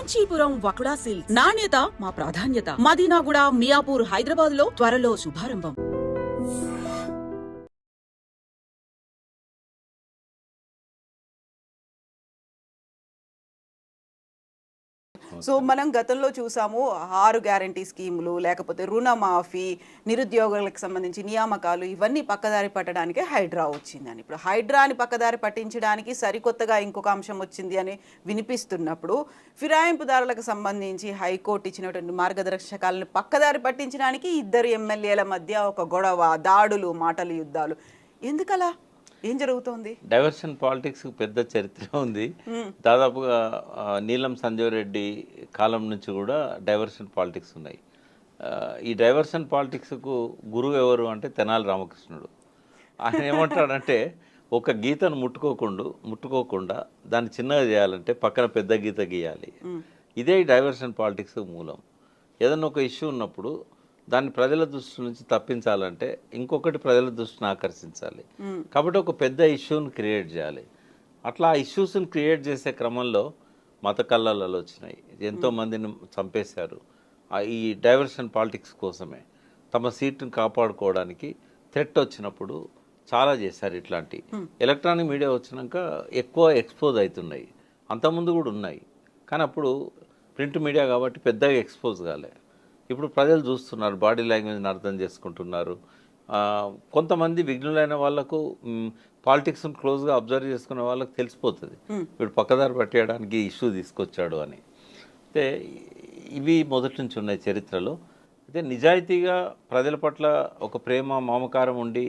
Kanchipuram వకుడా silks నాణ్యత మా ప్రాధాన్యత. మదీనాగూడ, మియాపూర్, హైదరాబాద్ లో త్వరలో శుభారంభం. సో మనం గతంలో చూసాము 6 గ్యారంటీ స్కీములు, లేకపోతే రుణమాఫీ, నిరుద్యోగులకు సంబంధించి నియామకాలు, ఇవన్నీ పక్కదారి పట్టడానికి హైడ్రా వచ్చిందని. ఇప్పుడు హైడ్రాని పక్కదారి పట్టించడానికి సరికొత్తగా ఇంకొక అంశం వచ్చింది అని వినిపిస్తున్నప్పుడు, ఫిరాయింపుదారులకు సంబంధించి హైకోర్టు ఇచ్చినటువంటి మార్గదర్శకాలను పక్కదారి పట్టించడానికి ఇద్దరు ఎమ్మెల్యేల మధ్య ఒక గొడవ, దాడులు, మాటల యుద్ధాలు. ఎందుకలా? ఏం జరుగుతోంది? డైవర్షన్ పాలిటిక్స్ పెద్ద చరిత్ర ఉంది. దాదాపుగా నీలం సంజయ్ రెడ్డి కాలం నుంచి కూడా డైవర్షన్ పాలిటిక్స్ ఉన్నాయి. ఈ డైవర్షన్ పాలిటిక్స్కు గురువు ఎవరు అంటే తెనాలి రామకృష్ణుడు. ఆయన ఏమంటాడంటే ఒక గీతను ముట్టుకోకుండా దాన్ని చిన్నగా చేయాలంటే పక్కన పెద్ద గీత గీయాలి. ఇదే డైవర్షన్ పాలిటిక్స్ మూలం. ఏదన్నా ఒక ఇష్యూ ఉన్నప్పుడు దాన్ని ప్రజల దృష్టి నుంచి తప్పించాలంటే ఇంకొకటి ప్రజల దృష్టిని ఆకర్షించాలి. కాబట్టి ఒక పెద్ద ఇష్యూని క్రియేట్ చేయాలి. అట్లా ఆ ఇష్యూస్ని క్రియేట్ చేసే క్రమంలో మత కల్లాలు వచ్చినాయి, ఎంతోమందిని చంపేశారు. ఈ డైవర్షన్ పాలిటిక్స్ కోసమే తమ సీటుని కాపాడుకోవడానికి థ్రెట్ వచ్చినప్పుడు చాలా చేశారు ఇట్లాంటి. ఎలక్ట్రానిక్ మీడియా వచ్చినాక ఎక్కువ ఎక్స్పోజ్ అవుతున్నాయి. అంతకుముందు కూడా ఉన్నాయి, కానీ అప్పుడు ప్రింట్ మీడియా కాబట్టి పెద్దగా ఎక్స్పోజ్ కాలే. ఇప్పుడు ప్రజలు చూస్తున్నారు, బాడీ లాంగ్వేజ్ని అర్థం చేసుకుంటున్నారు. కొంతమంది విఘ్నులైన వాళ్ళకు పాలిటిక్స్ని క్లోజ్గా అబ్జర్వ్ చేసుకునే వాళ్ళకి తెలిసిపోతుంది వీడు పక్కదారి పట్టేయడానికి ఇష్యూ తీసుకొచ్చాడు అని. అయితే ఇవి మొదటి నుంచి ఉన్నాయి చరిత్రలో. అయితే నిజాయితీగా ప్రజల పట్ల ఒక ప్రేమ మమకారం ఉండి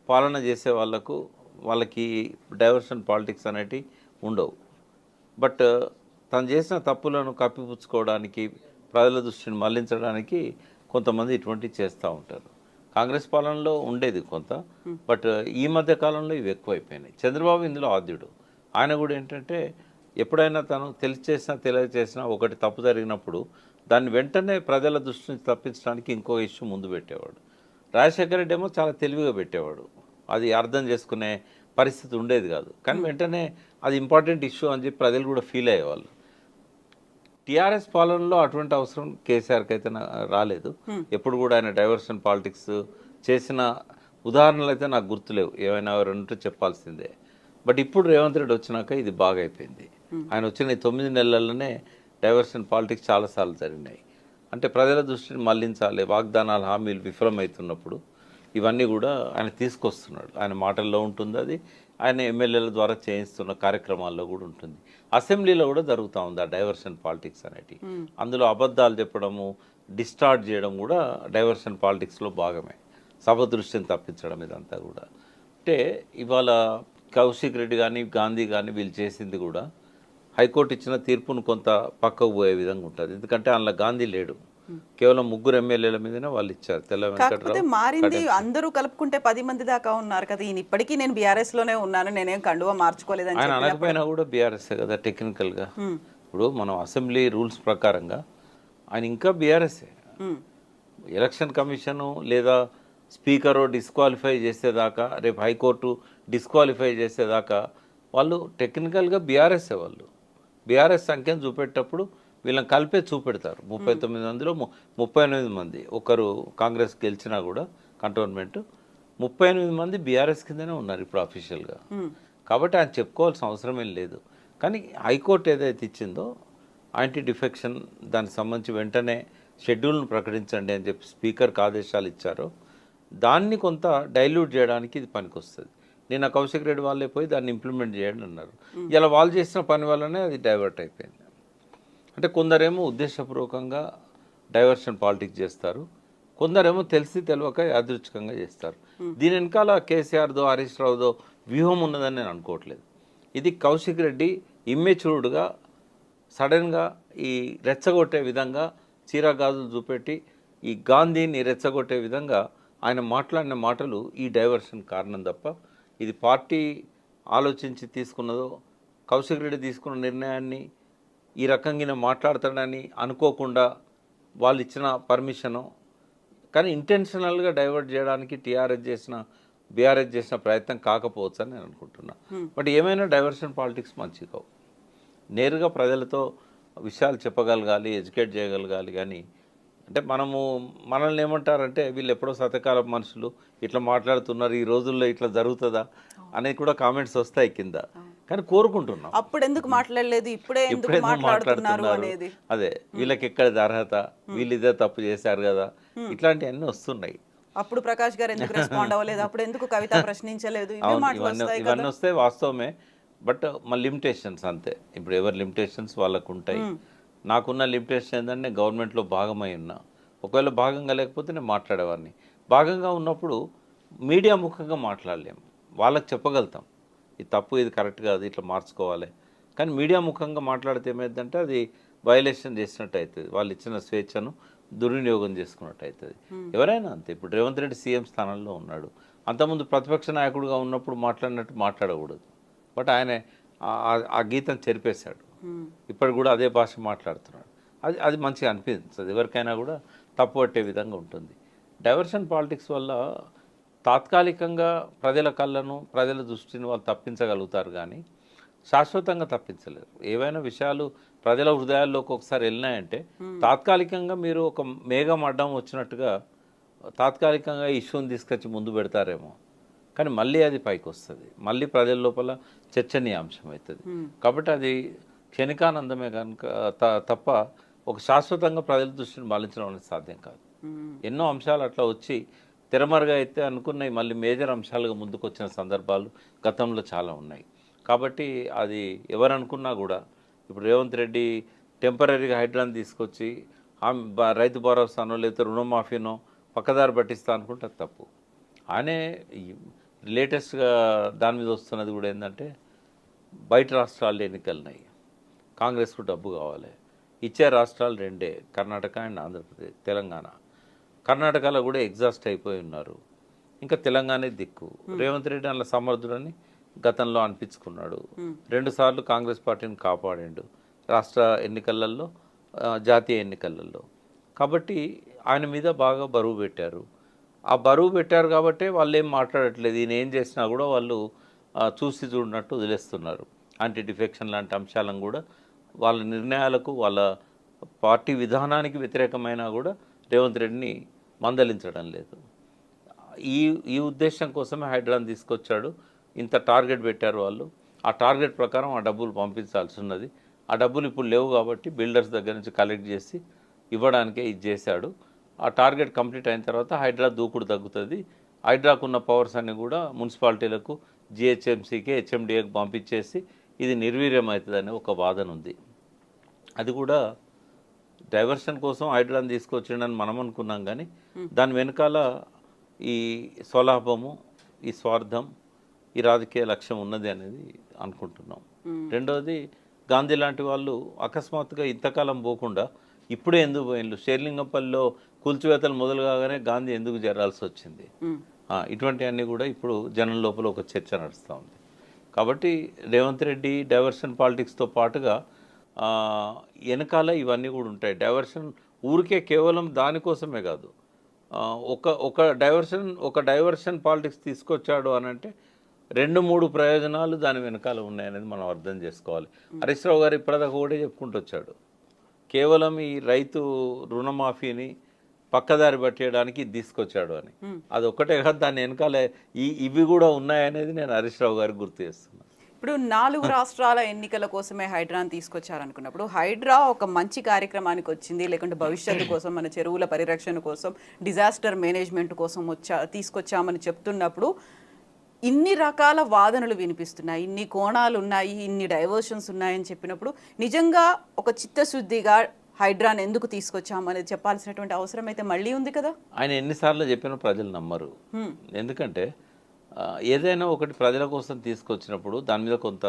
పాలన చేసే వాళ్ళకి డైవర్షన్ పాలిటిక్స్ అనేటివి ఉండవు. బట్ తను చేసిన తప్పులను కప్పిపుచ్చుకోవడానికి, ప్రజల దృష్టిని మళ్లించడానికి కొంతమంది ఇటువంటివి చేస్తూ ఉంటారు. కాంగ్రెస్ పాలనలో ఉండేది కొంత, బట్ ఈ మధ్య కాలంలో ఇవి ఎక్కువైపోయినాయి. చంద్రబాబు ఇందులో ఆద్యుడు. ఆయన కూడా ఏంటంటే ఎప్పుడైనా తను తెలియచేసినా ఒకటి తప్పు జరిగినప్పుడు దాన్ని వెంటనే ప్రజల దృష్టి నుంచి తప్పించడానికి ఇంకో ఇష్యూ ముందు పెట్టేవాడు. రాజశేఖర రెడ్డి ఏమో చాలా తెలివిగా పెట్టేవాడు, అది అర్థం చేసుకునే పరిస్థితి ఉండేది కాదు. కానీ వెంటనే అది ఇంపార్టెంట్ ఇష్యూ అని చెప్పి ప్రజలు కూడా ఫీల్ అయ్యేవాళ్ళు. టీఆర్ఎస్ పాలనలో అటువంటి అవసరం కేసీఆర్కి అయితే రాలేదు. ఎప్పుడు కూడా ఆయన డైవర్షన్ పాలిటిక్స్ చేసిన ఉదాహరణలు అయితే నాకు గుర్తులేవు. ఏమైనా రెండు చెప్పాల్సిందే. బట్ ఇప్పుడు రేవంత్ రెడ్డి వచ్చినాక ఇది బాగా అయిపోయింది. ఆయన వచ్చిన 9 నెలల్లోనే డైవర్షన్ పాలిటిక్స్ చాలాసార్లు జరిగినాయి. అంటే ప్రజల దృష్టిని మళ్లించాలి, వాగ్దానాలు హామీలు విఫలమవుతున్నప్పుడు ఇవన్నీ కూడా ఆయన తీసుకొస్తున్నాడు. ఆయన మాటల్లో ఉంటుంది, అది ఆయన ఎమ్మెల్యేల ద్వారా చేయిస్తున్న కార్యక్రమాల్లో కూడా ఉంటుంది. అసెంబ్లీలో కూడా జరుగుతూ ఉంది ఆ డైవర్షన్ పాలిటిక్స్ అనేటి. అందులో అబద్ధాలు చెప్పడము, డిస్టార్ట్ చేయడం కూడా డైవర్షన్ పాలిటిక్స్లో భాగమే. సభ దృష్టిని తప్పించడం ఇదంతా కూడా. అంటే ఇవాళ కౌశిక్ రెడ్డి కానీ గాంధీ కానీ వీళ్ళు చేసింది కూడా హైకోర్టు ఇచ్చిన తీర్పును కొంత పక్కకు పోయే విధంగా ఉంటుంది. ఎందుకంటే అందులో గాంధీ లేడు, కేవలం 3 ఎమ్మెల్యేల మీదనే వాళ్ళు ఇచ్చారు. తెల్ల వెంకటరావు మారింది, అందరూ కలుపుకుంటే 10 మంది దాకా ఉన్నారు కదా. ఈయన ఇప్పటికీ నేను బీఆర్ఎస్ లోనే ఉన్నాను, నేనేం కండువా మార్చుకోలేదని ఆయన అనకపోయినా కూడా బీఆర్ఎస్ కదా టెక్నికల్గా. ఇప్పుడు మనం అసెంబ్లీ రూల్స్ ప్రకారంగా ఆయన ఇంకా బీఆర్ఎస్ఏ. ఎలక్షన్ కమిషను లేదా స్పీకరు డిస్క్వాలిఫై చేసేదాకా, రేపు హైకోర్టు డిస్క్వాలిఫై చేసేదాకా వాళ్ళు టెక్నికల్గా బీఆర్ఎస్ఏ. వాళ్ళు బీఆర్ఎస్ సంఖ్యను చూపెట్టేటప్పుడు వీళ్ళని కలిపే చూపెడతారు. 39 మందిలో 38 మంది, ఒకరు కాంగ్రెస్ గెలిచినా కూడా కంటోన్మెంట్ 38 మంది బీఆర్ఎస్ కిందనే ఉన్నారు ఇప్పుడు అఫీషియల్గా. కాబట్టి ఆయన చెప్పుకోవాల్సిన అవసరం ఏం లేదు. కానీ హైకోర్టు ఏదైతే ఇచ్చిందో యాంటీ డిఫెక్షన్ దానికి సంబంధించి వెంటనే షెడ్యూల్ను ప్రకటించండి అని చెప్పి స్పీకర్కి ఆదేశాలు ఇచ్చారో దాన్ని కొంత డైల్యూట్ చేయడానికి ఇది పనికొస్తుంది. నిన్న కౌశిక్ రెడ్డి వాళ్ళే పోయి దాన్ని ఇంప్లిమెంట్ చేయండి అన్నారు. ఇలా వాళ్ళు చేసిన పని వల్లనే అది డైవర్ట్ అయిపోయింది. అంటే కొందరేమో ఉద్దేశపూర్వకంగా డైవర్షన్ పాలిటిక్స్ చేస్తారు, కొందరేమో తెలిసి తెలియక యాదృచ్ఛికంగా చేస్తారు. దీని వెనకాల కేసీఆర్దో హరీష్ రావుదో వ్యూహం ఉన్నదని నేను అనుకోవట్లేదు. ఇది కౌశిక్ రెడ్డి ఇమ్మెచ్యూర్డ్గా సడన్గా ఈ రెచ్చగొట్టే విధంగా చీరగాజులు చూపెట్టి ఈ గాంధీని రెచ్చగొట్టే విధంగా ఆయన మాట్లాడిన మాటలు ఈ డైవర్షన్ కారణం తప్ప ఇది పార్టీ ఆలోచించి తీసుకున్నదో, కౌశిక్ రెడ్డి తీసుకున్న నిర్ణయాన్ని ఈ రకంగా మాట్లాడతాడని అనుకోకుండా వాళ్ళు ఇచ్చిన పర్మిషను, కానీ ఇంటెన్షనల్గా డైవర్ట్ చేయడానికి బీఆర్ఎస్ చేసిన ప్రయత్నం కాకపోవచ్చు అని నేను అనుకుంటున్నా. బట్ ఏమైనా డైవర్షన్ పాలిటిక్స్ మంచిగా నేరుగా ప్రజలతో విషయాలు చెప్పగలగాలి, ఎడ్యుకేట్ చేయగలగాలి. కానీ అంటే మనల్ని ఏమంటారంటే వీళ్ళు ఎప్పుడో శతకాల మనుషులు ఇట్లా మాట్లాడుతున్నారు, ఈ రోజుల్లో ఇట్లా జరుగుతుందా అనేది కూడా కామెంట్స్ వస్తాయి కింద. కానీ కోరుకుంటున్నాం అప్పుడు ఎందుకు మాట్లాడలేదు, ఇప్పుడే ఎందుకు ఇప్పుడేందుకు మాట్లాడుతున్నారు అనేది. అదే వీళ్ళకి ఎక్కడిది అర్హత, వీళ్ళు ఇదే తప్పు చేశారు కదా, ఇట్లాంటివన్నీ వస్తున్నాయి. అప్పుడు ప్రకాష్ గారు ఎందుకు రెస్పాండ్ అవ్వలేదు, అప్పుడు ఎందుకు కవిత ప్రశ్నించలేదు, ఇవే మాటలు వస్తాయి ఇవన్నీ కదా. వస్తే వాస్తవమే. బట్ మా లిమిటేషన్స్ అంతే. ఇప్పుడు ఎవరి లిమిటేషన్స్ వాళ్ళకు ఉంటాయి. నాకున్న లిమిటేషన్ ఏంటంటే గవర్నమెంట్లో భాగమై ఉన్నా. ఒకవేళ భాగంగా లేకపోతే నేను మాట్లాడేవాడిని. భాగంగా ఉన్నప్పుడు మీడియా ముఖంగా మాట్లాడలేము. వాళ్ళకి చెప్పగలుగుతాం ఇది తప్పు, ఇది కరెక్ట్ కాదు, ఇట్లా మార్చుకోవాలి. కానీ మీడియా ముఖంగా మాట్లాడితే ఏమైందంటే అది వయలేషన్ చేసినట్టు అవుతుంది. వాళ్ళు ఇచ్చిన స్వేచ్ఛను దుర్వినియోగం చేసుకున్నట్టు అవుతుంది. ఎవరైనా అంతే. ఇప్పుడు రేవంత్ రెడ్డి సీఎం స్థానంలో ఉన్నాడు. అంతకుముందు ప్రతిపక్ష నాయకుడిగా ఉన్నప్పుడు మాట్లాడినట్టు మాట్లాడకూడదు. బట్ ఆయన ఆ గీతం చెరిపేశాడు. ఇప్పుడు కూడా అదే భాష మాట్లాడుతున్నాడు. అది మంచిగా అనిపిస్తుంది. ఎవరికైనా కూడా తప్పు పట్టే విధంగా ఉంటుంది. డైవర్షన్ పాలిటిక్స్ వల్ల తాత్కాలికంగా ప్రజల కళ్ళను, ప్రజల దృష్టిని వాళ్ళు తప్పించగలుగుతారు కానీ శాశ్వతంగా తప్పించలేరు. ఏవైనా విషయాలు ప్రజల హృదయాల్లోకి ఒకసారి వెళ్ళినాయంటే తాత్కాలికంగా మీరు ఒక మేఘం అడ్డం వచ్చినట్టుగా తాత్కాలికంగా ఇష్యూని తీసుకొచ్చి ముందు పెడతారేమో, కానీ మళ్ళీ అది పైకి వస్తుంది. మళ్ళీ ప్రజల లోపల చర్చనీయాంశం అవుతుంది. కాబట్టి అది క్షణికానందమే కనుక తప్ప ఒక శాశ్వతంగా ప్రజల దృష్టిని మళ్లించడం అనేది సాధ్యం కాదు. ఎన్నో అంశాలు అట్లా వచ్చి తెరమరుగా అయితే అనుకున్నవి మళ్ళీ మేజర్ అంశాలుగా ముందుకు వచ్చిన సందర్భాలు గతంలో చాలా ఉన్నాయి. కాబట్టి అది ఎవరనుకున్నా కూడా ఇప్పుడు రేవంత్ రెడ్డి టెంపరీగా హైడ్రాన్ తీసుకొచ్చి రైతు భరోసానో లేకపోతే రుణమాఫీనో పక్కదారి పట్టిస్తా అనుకుంటే అది తప్పు. ఆయనే లేటెస్ట్గా దాని మీద వస్తున్నది కూడా ఏంటంటే బయట రాష్ట్రాల్లో ఎన్నికలున్నాయి, కాంగ్రెస్కు డబ్బు కావాలి. ఇచ్చే రాష్ట్రాలు రెండే, కర్ణాటక అండ్ ఆంధ్రప్రదేశ్, తెలంగాణ. కర్ణాటకలో కూడా ఎగ్జాస్ట్ అయిపోయి ఉన్నారు. ఇంకా తెలంగాణ దిక్కు. రేవంత్ రెడ్డి అలా సమర్థుడని గతంలో అనిపించుకున్నాడు. 2 సార్లు కాంగ్రెస్ పార్టీని కాపాడిండు రాష్ట్ర ఎన్నికలలో, జాతీయ ఎన్నికలలో. కాబట్టి ఆయన మీద బాగా బరువు పెట్టారు. ఆ బరువు పెట్టారు కాబట్టి వాళ్ళు ఏం మాట్లాడట్లేదు. ఈయన ఏం చేసినా కూడా వాళ్ళు చూసి చూడనట్టు వదిలేస్తున్నారు. యాంటీ డిఫెక్షన్ లాంటి అంశాలను కూడా వాళ్ళ నిర్ణయాలకు, వాళ్ళ పార్టీ విధానానికి వ్యతిరేకమైనా కూడా రేవంత్ రెడ్డిని మందలించడం లేదు. ఈ ఉద్దేశం కోసమే హైడ్రాన్ తీసుకొచ్చాడు. ఇంత టార్గెట్ పెట్టారు వాళ్ళు. ఆ టార్గెట్ ప్రకారం ఆ డబ్బులు పంపించాల్సి ఉన్నది. ఆ డబ్బులు ఇప్పుడు లేవు కాబట్టి బిల్డర్స్ దగ్గర నుంచి కలెక్ట్ చేసి ఇవ్వడానికే ఇది చేశాడు. ఆ టార్గెట్ కంప్లీట్ అయిన తర్వాత హైడ్రా దూకుడు తగ్గుతుంది. హైడ్రాకున్న పవర్స్ అన్ని కూడా మున్సిపాలిటీలకు, జిహెచ్ఎంసీకి, హెచ్ఎండిఏకి పంపించేసి ఇది నిర్వీర్యం అవుతుందనే ఒక వాదన ఉంది. అది కూడా డైవర్షన్ కోసం హైడ్రాన్ తీసుకొచ్చిండని మనం అనుకున్నాం. కానీ దాని వెనకాల ఈ స్వలాభము, ఈ స్వార్థం, ఈ రాజకీయ లక్ష్యం ఉన్నది అనేది అనుకుంటున్నాం. రెండవది, గాంధీ లాంటి వాళ్ళు అకస్మాత్తుగా ఇంతకాలం పోకుండా ఇప్పుడే ఎందుకు పోయిండ్రు? షేర్లింగంపల్లిలో కూల్చివేతలు మొదలు కాగానే గాంధీ ఎందుకు చేరాల్సి వచ్చింది? ఇటువంటివన్నీ కూడా ఇప్పుడు జనం లోపల ఒక చర్చ నడుస్తూ ఉంది. కాబట్టి రేవంత్ రెడ్డి డైవర్షన్ పాలిటిక్స్తో పాటుగా వెనకాల ఇవన్నీ కూడా ఉంటాయి. డైవర్షన్ ఊరికే కేవలం దానికోసమే కాదు. ఒక డైవర్షన్ పాలిటిక్స్ తీసుకొచ్చాడు అని అంటే 2-3 ప్రయోజనాలు దాని వెనకాల ఉన్నాయనేది మనం అర్థం చేసుకోవాలి. హరీష్ రావు గారు ఇప్పటిదాకా ఒకటే చెప్పుకుంటూ వచ్చాడు, కేవలం ఈ రైతు రుణమాఫీని పక్కదారి పట్టేయడానికి ఇది తీసుకొచ్చాడు అని. అది ఒక్కటే కాదు, దాని వెనకాల ఇవి కూడా ఉన్నాయనేది నేను హరీష్ రావు గారికి గుర్తు చేస్తున్నాను. ఇప్పుడు 4 రాష్ట్రాల ఎన్నికల కోసమే హైడ్రాని తీసుకొచ్చారనుకున్నప్పుడు హైడ్రా ఒక మంచి కార్యక్రమానికి వచ్చింది, లేకుంటే భవిష్యత్తు కోసం, మన చెరువుల పరిరక్షణ కోసం, డిజాస్టర్ మేనేజ్మెంట్ కోసం తీసుకొచ్చామని చెప్తున్నప్పుడు ఇన్ని రకాల వాదనలు వినిపిస్తున్నాయి, ఇన్ని కోణాలు ఉన్నాయి, ఇన్ని డైవర్షన్స్ ఉన్నాయని చెప్పినప్పుడు నిజంగా ఒక చిత్తశుద్ధిగా హైడ్రాన్ ఎందుకు తీసుకొచ్చామనేది చెప్పాల్సినటువంటి అవసరం అయితే మళ్ళీ ఉంది కదా. ఆయన ఎన్నిసార్లు చెప్పినా ప్రజలు నమ్మరు. ఎందుకంటే ఏదైనా ఒకటి ప్రజల కోసం తీసుకొచ్చినప్పుడు దాని మీద కొంత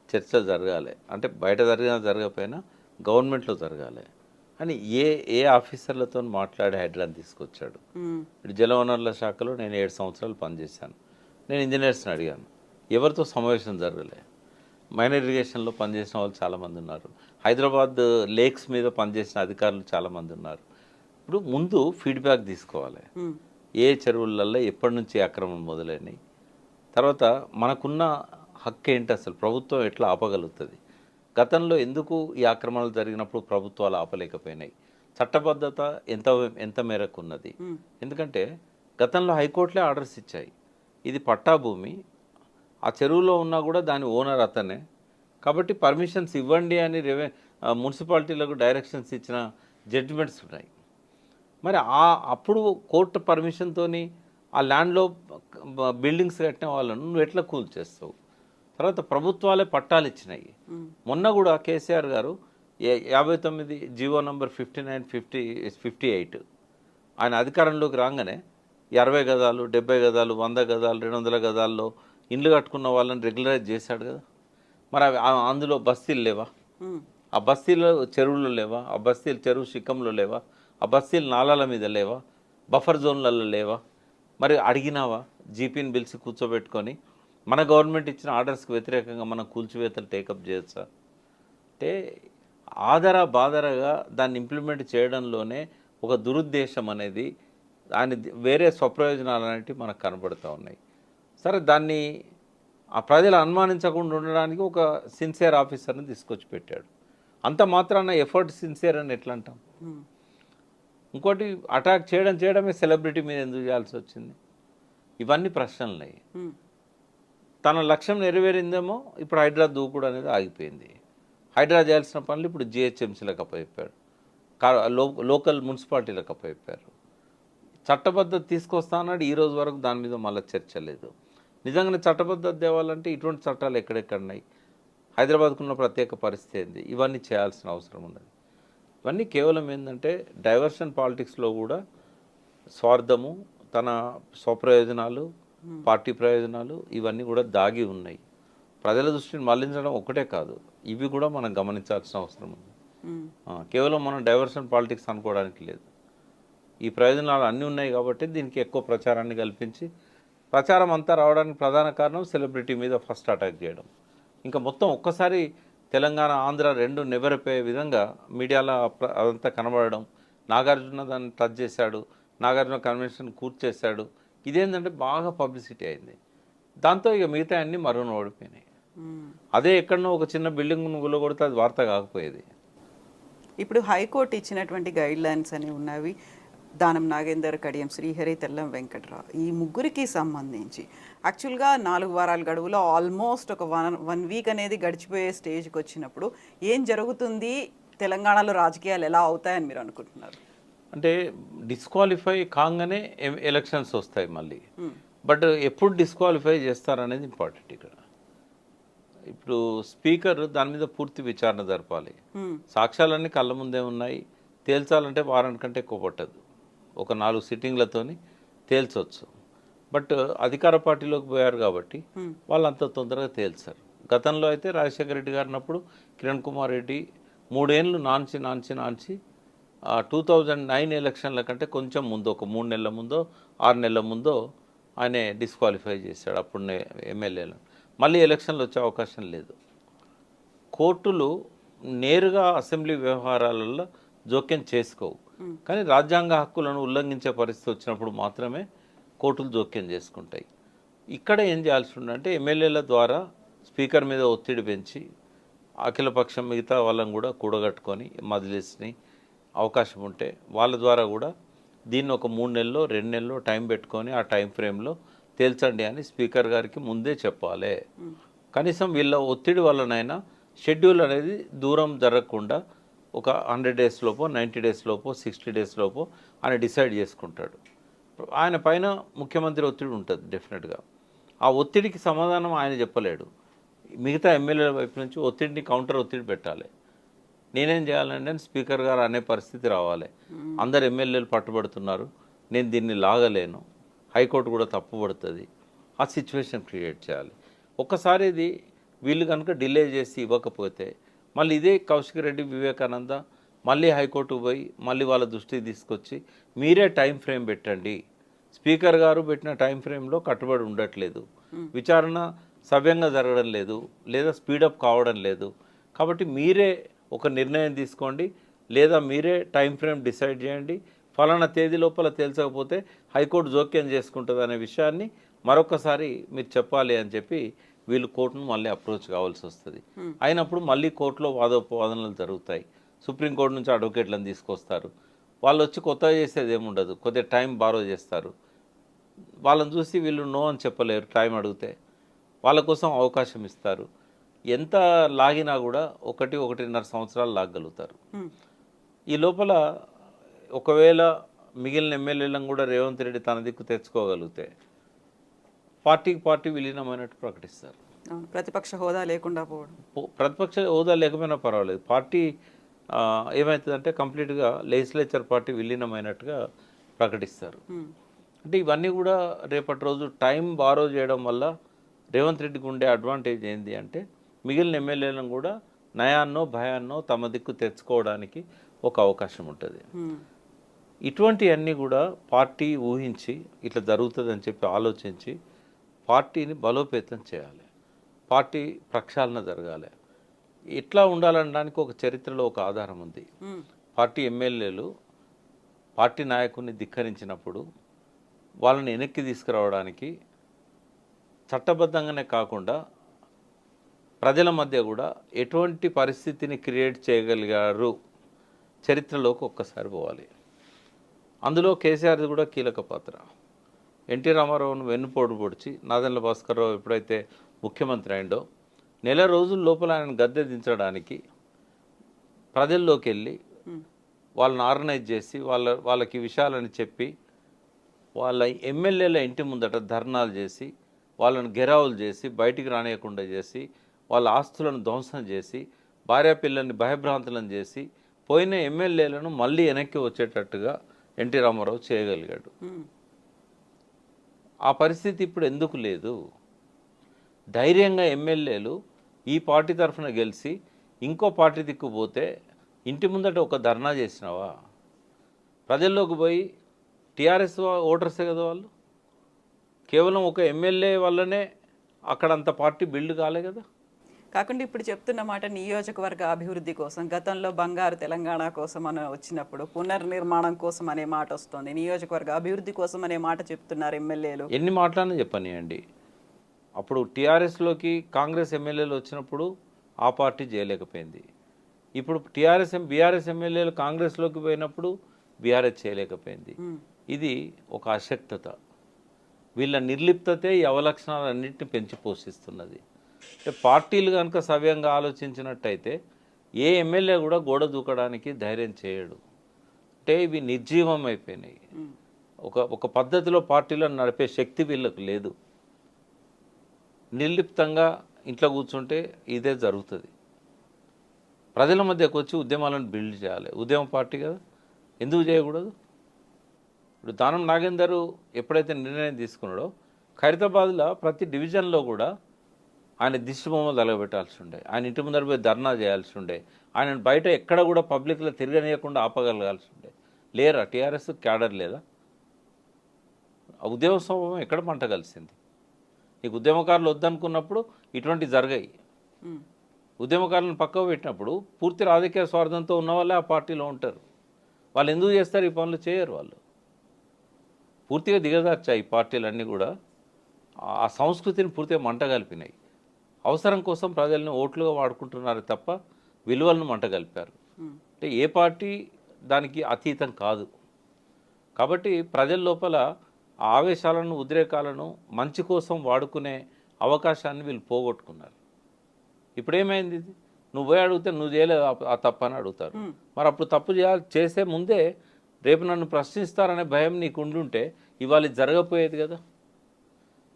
చర్చ జరగాలి. అంటే బయట జరగకపోయినా గవర్నమెంట్లో జరగాలి అని ఏ ఆఫీసర్లతో మాట్లాడి హైడ్రాన్ తీసుకొచ్చాడు. ఇప్పుడు జలవనరుల శాఖలో నేను 7 సంవత్సరాలు పనిచేశాను. నేను ఇంజనీర్స్ని అడిగాను, ఎవరితో సమావేశం జరగలే. మైనర్ ఇరిగేషన్లో పనిచేసిన వాళ్ళు చాలామంది ఉన్నారు. హైదరాబాద్ లేక్స్ మీద పనిచేసిన అధికారులు చాలామంది ఉన్నారు. ఇప్పుడు ముందు ఫీడ్బ్యాక్ తీసుకోవాలి. ఏ చెరువులలో ఎప్పటి నుంచి అక్రమం మొదలైనవి, తర్వాత మనకున్న హక్కు ఏంటి, అసలు ప్రభుత్వం ఎట్లా ఆపగలుగుతుంది. గతంలో ఎందుకు ఈ ఆక్రమణలు జరిగినప్పుడు ప్రభుత్వాలు ఆపలేకపోయినాయి? చట్టబద్ధత ఎంత మేరకు ఉన్నది? ఎందుకంటే గతంలో హైకోర్టులే ఆర్డర్స్ ఇచ్చాయి, ఇది పట్టా భూమి, ఆ చెరువులో ఉన్నా కూడా దాని ఓనర్ అతనే, కాబట్టి పర్మిషన్స్ ఇవ్వండి అని మున్సిపాలిటీలకు డైరెక్షన్స్ ఇచ్చిన జడ్జిమెంట్స్ ఉన్నాయి. మరి అప్పుడు కోర్టు పర్మిషన్తోని ఆ ల్యాండ్లో బిల్డింగ్స్ కట్టిన వాళ్ళను నువ్వు ఎట్లా కూల్ చేస్తావు? తర్వాత ప్రభుత్వాలే పట్టాలు ఇచ్చినాయి. మొన్న కూడా కేసీఆర్ గారు 59 జీవో నంబర్ 59/58 ఆయన అధికారంలోకి రాగానే 60 గజాలు 70 గజాలు 100 గజాలు 200 గజాల్లో ఇండ్లు కట్టుకున్న వాళ్ళని రెగ్యులరైజ్ చేశాడు కదా. మరి అందులో బస్తీలు లేవా? ఆ బస్తీలో చెరువులు లేవా? ఆ బస్తీలు చెరువు శిఖంలో లేవా? ఆ బస్తీలు నాలాల మీద లేవా? బఫర్ జోన్లలో లేవా? మరి అడిగినావా? జీపీని పిలిచి కూర్చోబెట్టుకొని మన గవర్నమెంట్ ఇచ్చిన ఆర్డర్స్కి వ్యతిరేకంగా మనం కూల్చివేతలు టేకప్ చేయొచ్చా? అంటే బాదరగా దాన్ని ఇంప్లిమెంట్ చేయడంలోనే ఒక దురుద్దేశం అనేది, దాని వేరే స్వప్రయోజనాలు అనేవి మనకు కనబడుతూ ఉన్నాయి. సరే, దాన్ని ఆ ప్రజలు అనుమానించకుండా ఉండడానికి ఒక సిన్సియర్ ఆఫీసర్ని తీసుకొచ్చి పెట్టాడు. అంత మాత్రాన ఎఫర్ట్ సిన్సియర్ అని ఎట్లా అంటాం? ఇంకోటి, అటాక్ చేయడమే సెలబ్రిటీ మీద ఎందుకు చేయాల్సి వచ్చింది? ఇవన్నీ ప్రశ్నలున్నాయి. తన లక్ష్యం నెరవేరిందేమో, ఇప్పుడు హైడ్రా దూకుడు అనేది ఆగిపోయింది. హైడ్రా చేయాల్సిన పనులు ఇప్పుడు జిహెచ్ఎంసీలకు అప్పచెప్పాడు, లోకల్ మున్సిపాలిటీలకు అప్పచెప్పారు. చట్టబద్ధత తీసుకొస్తా అన్నాడు, ఈ రోజు వరకు దాని మీద మళ్ళీ చర్చ లేదు. నిజంగానే చట్టబద్ధత తేవాలంటే ఇటువంటి చట్టాలు ఎక్కడెక్కడున్నాయి? హైదరాబాద్కున్న ప్రత్యేక పరిస్థితి ఏంది? ఇవన్నీ చేయాల్సిన అవసరం ఉన్నది. ఇవన్నీ కేవలం ఏంటంటే డైవర్షన్ పాలిటిక్స్లో కూడా స్వార్థము, తన స్వప్రయోజనాలు, పార్టీ ప్రయోజనాలు ఇవన్నీ కూడా దాగి ఉన్నాయి. ప్రజల దృష్టిని మళ్లించడం ఒకటే కాదు, ఇవి కూడా మనం గమనించాల్సిన అవసరం ఉంది. కేవలం మనం డైవర్షన్ పాలిటిక్స్ అనుకోవడానికి లేదు. ఈ ప్రయోజనాలు అన్నీ ఉన్నాయి కాబట్టి దీనికి ఎక్కువ ప్రచారాన్ని కల్పించి, ప్రచారం అంతా రావడానికి ప్రధాన కారణం సెలబ్రిటీ మీద ఫస్ట్ అటాక్ చేయడం. ఇంకా మొత్తం ఒక్కసారి తెలంగాణ ఆంధ్ర రెండు నెవరిపోయే విధంగా మీడియాలో అదంతా కనబడడం, నాగార్జున దాన్ని టచ్ చేశాడు, నాగార్జున కన్వెన్షన్ కూర్చేశాడు, ఇదేంటంటే బాగా పబ్లిసిటీ అయింది. దాంతో ఇక మిగతా అన్నీ మరుగున ఓడిపోయినాయి. అదే ఎక్కడనో ఒక చిన్న బిల్డింగ్ గుల్లగొడితే అది వార్త కాకపోయేది. ఇప్పుడు హైకోర్టు ఇచ్చినటువంటి గైడ్ లైన్స్ అని ఉన్నవి, దానం నాగేందర్, కడియం శ్రీహరి, తెల్లం వెంకట్రావు, ఈ ముగ్గురికి సంబంధించి యాక్చువల్గా 4 వారాల గడువులో ఆల్మోస్ట్ ఒక వన్ వీక్ అనేది గడిచిపోయే స్టేజ్కి వచ్చినప్పుడు ఏం జరుగుతుంది, తెలంగాణలో రాజకీయాలు ఎలా అవుతాయని మీరు అనుకుంటున్నారు? అంటే డిస్క్వాలిఫై కాగానే ఎలక్షన్స్ వస్తాయి మళ్ళీ. బట్ ఎప్పుడు డిస్క్వాలిఫై చేస్తారనేది ఇంపార్టెంట్ ఇక్కడ. ఇప్పుడు స్పీకర్ దాని మీద పూర్తి విచారణ జరపాలి. సాక్ష్యాలన్నీ కళ్ళ ముందే ఉన్నాయి, తేల్చాలంటే వారానికి కంటే ఎక్కువ పట్టదు, ఒక 4 సిట్టింగ్లతోని తేల్చవచ్చు. బట్ అధికార పార్టీలోకి పోయారు కాబట్టి వాళ్ళు అంత తొందరగా తేల్చారు. గతంలో అయితే రాజశేఖర రెడ్డి గారు ఉన్నప్పుడు కిరణ్ కుమార్ రెడ్డి 3 ఏళ్ళు నాంచి 2009 ఎలక్షన్ల కంటే కొంచెం ముందు, ఒక 3 నెలల ముందో 6 నెలల ముందో ఆయన డిస్క్వాలిఫై చేశాడు అప్పుడు ఎమ్మెల్యేలను. మళ్ళీ ఎలక్షన్లు వచ్చే అవకాశం లేదు. కోర్టులు నేరుగా అసెంబ్లీ వ్యవహారాలలో జోక్యం చేసుకోవు, కానీ రాజ్యాంగ హక్కులను ఉల్లంఘించే పరిస్థితి వచ్చినప్పుడు మాత్రమే కోర్టులు జోక్యం చేసుకుంటాయి. ఇక్కడ ఏం చేయాల్సి ఉందంటే ఎమ్మెల్యేల ద్వారా స్పీకర్ మీద ఒత్తిడి పెంచి అఖిలపక్షం మిగతా వాళ్ళని కూడా కూడగట్టుకొని మజ్లిస్ని అవకాశం ఉంటే వాళ్ళ ద్వారా కూడా దీన్ని ఒక 3 నెలల్లో 2 నెలల్లో టైం పెట్టుకొని ఆ టైం ఫ్రేమ్లో తేల్చండి అని స్పీకర్ గారికి ముందే చెప్పాలి. కనీసం వీళ్ళ ఒత్తిడి వల్లనైనా షెడ్యూల్ అనేది దూరం జరగకుండా ఒక 100 డేస్ లోపో 90 డేస్ లోపో 60 డేస్ లోపో ఆయన డిసైడ్ చేసుకుంటాడు. ఆయన పైన ముఖ్యమంత్రి ఒత్తిడి ఉంటుంది డెఫినెట్గా. ఆ ఒత్తిడికి సమాధానం ఆయన చెప్పలేడు, మిగతా ఎమ్మెల్యేల వైపు నుంచి ఒత్తిడిని కౌంటర్ ఒత్తిడి పెట్టాలి. నేనేం చేయాలంటే స్పీకర్ గారు అనే పరిస్థితి రావాలి, అందరు ఎమ్మెల్యేలు పట్టుబడుతున్నారు, నేను దీన్ని లాగలేను, హైకోర్టు కూడా తప్పుపడుతుంది, ఆ సిచ్యువేషన్ క్రియేట్ చేయాలి. ఒక్కసారి ఇది వీళ్ళు కనుక డిలే చేసి ఇవ్వకపోతే మళ్ళీ ఇదే కౌశిక్ రెడ్డి, వివేకానంద మళ్ళీ హైకోర్టుకు పోయి మళ్ళీ వాళ్ళ దృష్టికి తీసుకొచ్చి మీరే టైం ఫ్రేమ్ పెట్టండి, స్పీకర్ గారు పెట్టిన టైం ఫ్రేమ్లో కట్టుబడి ఉండట్లేదు, విచారణ సవ్యంగా జరగడం లేదు, లేదా స్పీడప్ కావడం లేదు, కాబట్టి మీరే ఒక నిర్ణయం తీసుకోండి, లేదా మీరే టైం ఫ్రేమ్ డిసైడ్ చేయండి, ఫలానా తేదీ లోపల తేల్చకపోతే హైకోర్టు జోక్యం చేసుకుంటుంది అనే విషయాన్ని మరొకసారి మీరు చెప్పాలి అని చెప్పి వీళ్ళు కోర్టును మళ్ళీ అప్రోచ్ కావాల్సి వస్తుంది. అయినప్పుడు మళ్ళీ కోర్టులో వాదోపవాదనలు జరుగుతాయి. సుప్రీంకోర్టు నుంచి అడ్వకేట్లను తీసుకొస్తారు. వాళ్ళు వచ్చి కొత్తగా చేసేది ఏముండదు, కొద్దిగా టైం బారో చేస్తారు. వాళ్ళని చూసి వీళ్ళు నో అని చెప్పలేరు టైం అడిగితే, వాళ్ళ కోసం అవకాశం ఇస్తారు. ఎంత లాగినా కూడా 1-1.5 సంవత్సరాలు లాగగలుగుతారు. ఈ లోపల ఒకవేళ మిగిలిన ఎమ్మెల్యేలను కూడా రేవంత్ రెడ్డి తన దిక్కు తెచ్చుకోగలిగితే పార్టీకి పార్టీ విలీనమైనట్టు ప్రకటిస్తారు. ప్రతిపక్ష హోదా లేకుండా పోవడం, ప్రతిపక్ష హోదా లేకపోయినా పర్వాలేదు, పార్టీ ఏమవుతుందంటే కంప్లీట్గా లెజిస్లేచర్ పార్టీ విలీనమైనట్టుగా ప్రకటిస్తారు. అంటే ఇవన్నీ కూడా రేపటి రోజు టైం బారో చేయడం వల్ల రేవంత్ రెడ్డికి ఉండే అడ్వాంటేజ్ ఏంటి అంటే మిగిలిన ఎమ్మెల్యేలను కూడా నయాన్నో భయాన్నో తమ దిక్కు తెచ్చుకోవడానికి ఒక అవకాశం ఉంటుంది. ఇటువంటివన్నీ కూడా పార్టీ ఊహించి ఇట్లా జరుగుతుందని చెప్పి ఆలోచించి పార్టీని బలోపేతం చేయాలి, పార్టీ ప్రక్షాళన జరగాలి. ఎట్లా ఉండాలనడానికి ఒక చరిత్రలో ఒక ఆధారం ఉంది. పార్టీ ఎమ్మెల్యేలు పార్టీ నాయకుడిని ధిక్కరించినప్పుడు వాళ్ళని వెనక్కి తీసుకురావడానికి చట్టబద్ధంగానే కాకుండా ప్రజల మధ్య కూడా ఎటువంటి పరిస్థితిని క్రియేట్ చేయగలిగారు చరిత్రలోకి ఒక్కసారి పోవాలి. అందులో కేసీఆర్ది కూడా కీలక పాత్ర. ఎన్టీ రామారావును వెన్నుపోటు పొడిచి నాదెండ్ల భాస్కర్రావు ఎప్పుడైతే ముఖ్యమంత్రి అయిందో నెల రోజుల లోపల ఆయన గద్దె దించడానికి ప్రజల్లోకి వెళ్ళి వాళ్ళని ఆర్గనైజ్ చేసి వాళ్ళకి విషయాలని చెప్పి వాళ్ళ ఎమ్మెల్యేల ఇంటి ముందట ధర్నాలు చేసి వాళ్ళని గెరావులు చేసి బయటికి రానియకుండా చేసి వాళ్ళ ఆస్తులను ధ్వంసం చేసి భార్య పిల్లల్ని భయభ్రాంతులను చేసి పోయిన ఎమ్మెల్యేలను మళ్ళీ వెనక్కి వచ్చేటట్టుగా ఎన్టీ రామారావు చేయగలిగాడు. ఆ పరిస్థితి ఇప్పుడు ఎందుకు లేదు? ధైర్యంగా ఎమ్మెల్యేలు ఈ పార్టీ తరఫున గెలిచి ఇంకో పార్టీ దిక్కుపోతే ఇంటి ముందట ఒక ధర్నా చేసినావా? ప్రజల్లోకి పోయి టీఆర్ఎస్ ఓటర్సే కదా వాళ్ళు, కేవలం ఒక ఎమ్మెల్యే వల్లనే అక్కడ అంత పార్టీ బిల్డ్ కాలే కదా. కాకుండా ఇప్పుడు చెప్తున్న మాట నియోజకవర్గ అభివృద్ధి కోసం, గతంలో బంగారు తెలంగాణ కోసం అని వచ్చినప్పుడు పునర్నిర్మాణం కోసం అనే మాట వస్తుంది, నియోజకవర్గ అభివృద్ధి కోసం అనే మాట చెప్తున్నారు ఎమ్మెల్యేలు. ఎన్ని మాటలన్నా చెప్పనియండి. అప్పుడు టీఆర్ఎస్లోకి కాంగ్రెస్ ఎమ్మెల్యేలు వచ్చినప్పుడు ఆ పార్టీ చేయలేకపోయింది. ఇప్పుడు బీఆర్ఎస్ ఎమ్మెల్యేలు కాంగ్రెస్లోకి పోయినప్పుడు బీఆర్ఎస్ చేయలేకపోయింది. ఇది ఒక అశక్తత. వీళ్ళ నిర్లిప్తతే ఈ అవలక్షణాలన్నింటినీ పెంచి పోషిస్తున్నది. పార్టీలు కనుక సవ్యంగా ఆలోచించినట్టయితే ఏ ఎమ్మెల్యే కూడా గోడ దూకడానికి ధైర్యం చేయడు. అంటే ఇవి నిర్జీవం అయిపోయినాయి. ఒక పద్ధతిలో పార్టీలను నడిపే శక్తి వీళ్ళకు లేదు. నిర్లిప్తంగా ఇంట్లో కూర్చుంటే ఇదే జరుగుతుంది. ప్రజల మధ్యకు వచ్చి ఉద్యమాలను బిల్డ్ చేయాలి. ఉద్యమ పార్టీ కదా, ఎందుకు చేయకూడదు? ఇప్పుడు దానం నాగేందర్ ఎప్పుడైతే నిర్ణయం తీసుకున్నాడో ఖైరతాబాద్లో ప్రతి డివిజన్లో కూడా ఆయన దిష్టిబొమ్మలు తలగబెట్టాల్సి ఉండే, ఆయన ఇంటి ముందర పోయి ధర్నా చేయాల్సి ఉండే, ఆయన బయట ఎక్కడ కూడా పబ్లిక్లో తిరగనీయకుండా ఆపగలగాల్సి ఉండే. లేరా టీఆర్ఎస్ క్యాడర్ లేదా? ఉద్యమ స్వభావం ఎక్కడ పంట కలిసింది? నీకు ఉద్యమకారులు వద్దనుకున్నప్పుడు ఇటువంటి జరిగాయి. ఉద్యమకారులను పక్కకు పెట్టినప్పుడు పూర్తి రాజకీయ స్వార్థంతో ఉన్న వాళ్ళే ఆ పార్టీలో ఉంటారు. వాళ్ళు ఎందుకు చేస్తారు ఈ పనులు? చేయరు. వాళ్ళు పూర్తిగా దిగజార్చాయి ఈ పార్టీలన్నీ కూడా. ఆ సంస్కృతిని పూర్తిగా మంట కలిపినాయి. అవసరం కోసం ప్రజల్ని ఓట్లుగా వాడుకుంటున్నారు తప్ప విలువలను మంట కలిపారు. అంటే ఏ పార్టీ దానికి అతీతం కాదు. కాబట్టి ప్రజల లోపల ఆవేశాలను ఉద్రేకాలను మంచి కోసం వాడుకునే అవకాశాన్ని వీళ్ళు పోగొట్టుకున్నారు. ఇప్పుడు ఏమైంది? నువ్వు పోయి అడిగితే నువ్వు చేయలేదు ఆ తప్పు అని అడుగుతారు. మరి అప్పుడు తప్పు చేసే ముందే రేపు నన్ను ప్రశ్నిస్తారనే భయం నీకు ఉండుంటే ఇవాళ ఇది జరగపోయేది కదా.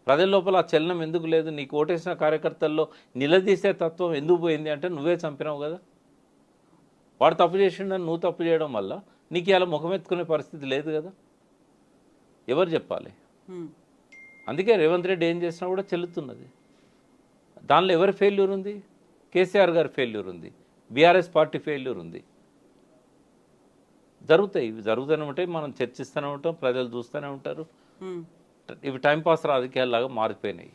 ప్రజల లోపల ఆ చలనం ఎందుకు లేదు? నీకు ఓటేసిన కార్యకర్తల్లో నిలదీసే తత్వం ఎందుకు పోయింది అంటే నువ్వే చంపినావు కదా. వాడు తప్పు చేసిండని నువ్వు తప్పు చేయడం వల్ల నీకు ఇలా ముఖమెత్తుకునే పరిస్థితి లేదు కదా. ఎవరు చెప్పాలి? అందుకే రేవంత్ రెడ్డి ఏం చేసినా కూడా చెల్లుతున్నది. దానిలో ఎవరి ఫెయిల్యూర్ ఉంది? కేసీఆర్ గారి ఫెయిల్యూర్ ఉంది, బీఆర్ఎస్ పార్టీ ఫెయిల్యూర్ ఉంది. జరుగుతాయి, ఇవి జరుగుతూనే ఉంటాయి. మనం చర్చిస్తూనే ఉంటాం, ప్రజలు చూస్తూనే ఉంటారు. ఇవి టైంపాస్ రాజకీయాల్లాగా మారిపోయినాయి.